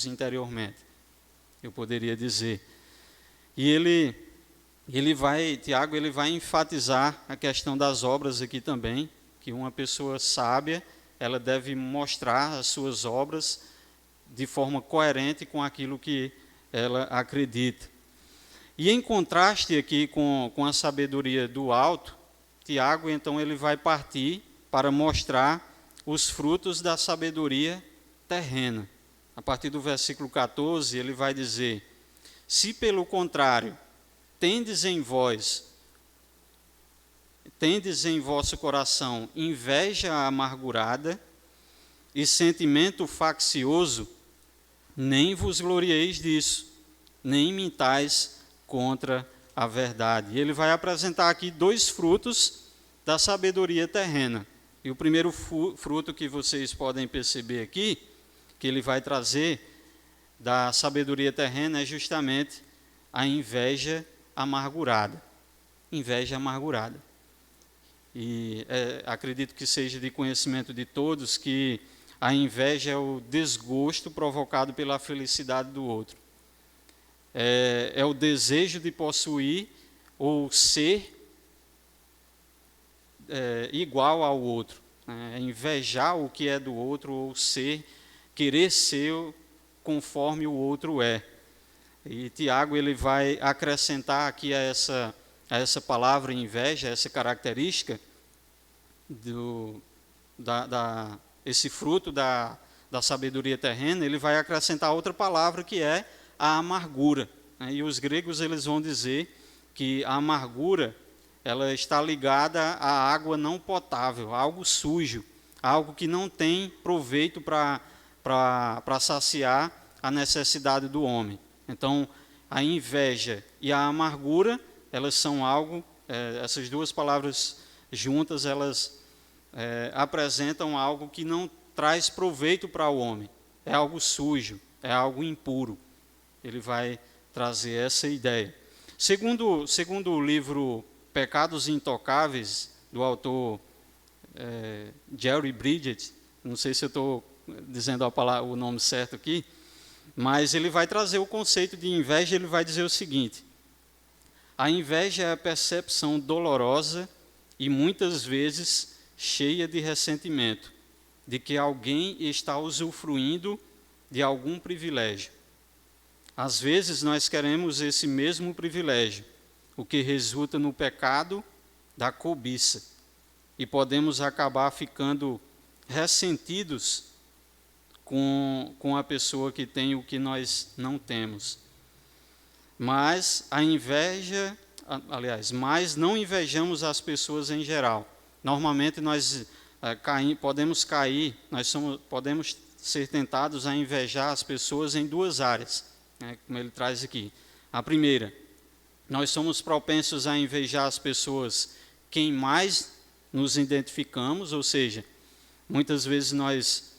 interiormente, eu poderia dizer. E Tiago, ele vai enfatizar a questão das obras aqui também, que uma pessoa sábia, ela deve mostrar as suas obras de forma coerente com aquilo que ela acredita. E em contraste aqui com a sabedoria do alto, Tiago, então, ele vai partir para mostrar os frutos da sabedoria terrena. A partir do versículo 14, ele vai dizer: se pelo contrário, tendes em vosso coração inveja amargurada e sentimento faccioso, nem vos glorieis disso, nem mintais contra a verdade. E ele vai apresentar aqui dois frutos da sabedoria terrena. E o primeiro fruto que vocês podem perceber aqui, que ele vai trazer da sabedoria terrena, é justamente a inveja amargurada. Inveja amargurada. E acredito que seja de conhecimento de todos que a inveja é o desgosto provocado pela felicidade do outro. É o desejo de possuir ou ser igual ao outro. É invejar o que é do outro ou querer ser conforme o outro é. E Tiago, ele vai acrescentar aqui a essa palavra inveja, essa característica, esse fruto da sabedoria terrena, ele vai acrescentar outra palavra que é a amargura. E os gregos, eles vão dizer que a amargura, ela está ligada à água não potável, a algo sujo, algo que não tem proveito para saciar a necessidade do homem. Então, a inveja e a amargura, elas são algo, essas duas palavras juntas, elas apresentam algo que não traz proveito para o homem. É algo sujo, é algo impuro. Ele vai trazer essa ideia. Segundo o livro Pecados Intocáveis, do autor Jerry Bridget, não sei se eu estou dizendo o nome certo aqui, mas ele vai trazer o conceito de inveja. Ele vai dizer o seguinte: a inveja é a percepção dolorosa e muitas vezes cheia de ressentimento, de que alguém está usufruindo de algum privilégio. Às vezes nós queremos esse mesmo privilégio, o que resulta no pecado da cobiça, e podemos acabar ficando ressentidos com a pessoa que tem o que nós não temos. Mas não invejamos as pessoas em geral. Normalmente nós podemos ser tentados a invejar as pessoas em duas áreas, como ele traz aqui. A primeira, nós somos propensos a invejar as pessoas quem mais nos identificamos, ou seja, muitas vezes nós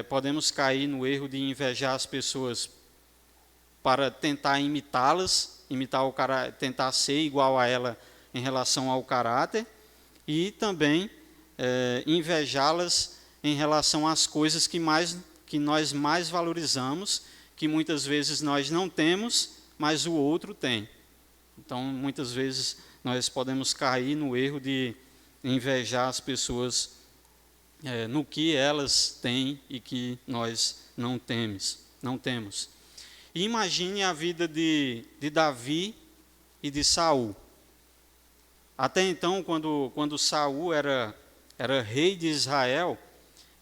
podemos cair no erro de invejar as pessoas para tentar imitá-las, tentar ser igual a ela em relação ao caráter, e também invejá-las em relação às coisas que nós mais valorizamos, que muitas vezes nós não temos, mas o outro tem. Então, muitas vezes nós podemos cair no erro de invejar as pessoas no que elas têm e que nós não temos. E imagine a vida de Davi e de Saul. Até então, quando Saul era rei de Israel,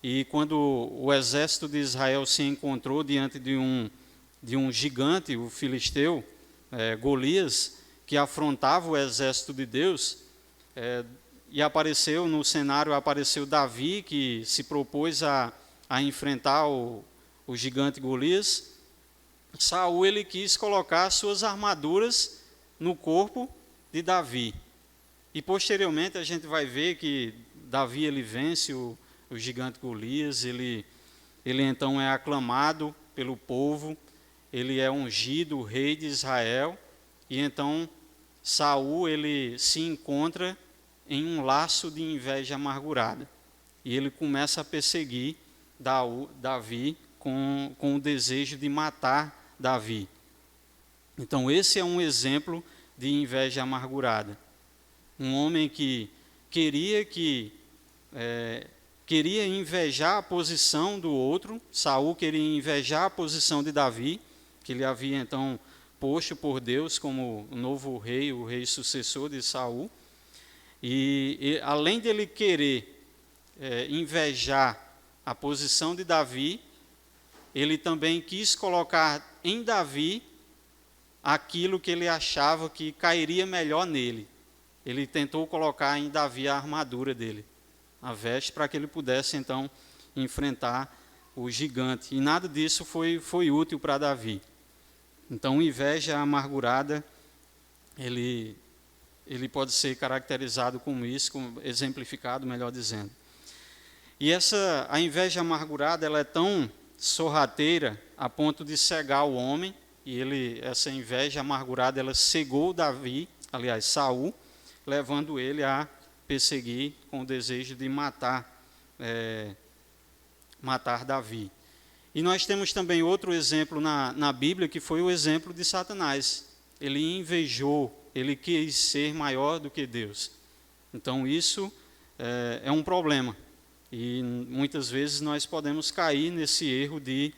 e quando o exército de Israel se encontrou diante de um gigante, o filisteu, Golias, que afrontava o exército de Deus, e no cenário apareceu Davi, que se propôs a enfrentar o gigante Golias. Saul, ele quis colocar suas armaduras no corpo de Davi. E posteriormente a gente vai ver que Davi, ele vence o gigante Golias, ele então é aclamado pelo povo, ele é ungido, o rei de Israel, e então Saul, ele se encontra em um laço de inveja amargurada. E ele começa a perseguir Davi com o desejo de matar Davi. Então, esse é um exemplo de inveja amargurada. Um homem que queria invejar a posição do outro. Saul queria invejar a posição de Davi, que ele havia então posto por Deus como o novo rei, o rei sucessor de Saul. E além de ele querer invejar a posição de Davi, ele também quis colocar em Davi aquilo que ele achava que cairia melhor nele. Ele tentou colocar em Davi a armadura dele, a veste, para que ele pudesse então enfrentar o gigante. E nada disso foi útil para Davi. Então, inveja amargurada, ele pode ser caracterizado como isso, exemplificado, melhor dizendo. E a inveja amargurada, ela é tão sorrateira a ponto de cegar o homem, e essa inveja amargurada, ela cegou Saul, levando ele a perseguir com o desejo de matar Davi. E nós temos também outro exemplo na Bíblia, que foi o exemplo de Satanás. Ele invejou, ele quis ser maior do que Deus. Então isso é um problema. E muitas vezes nós podemos cair nesse erro de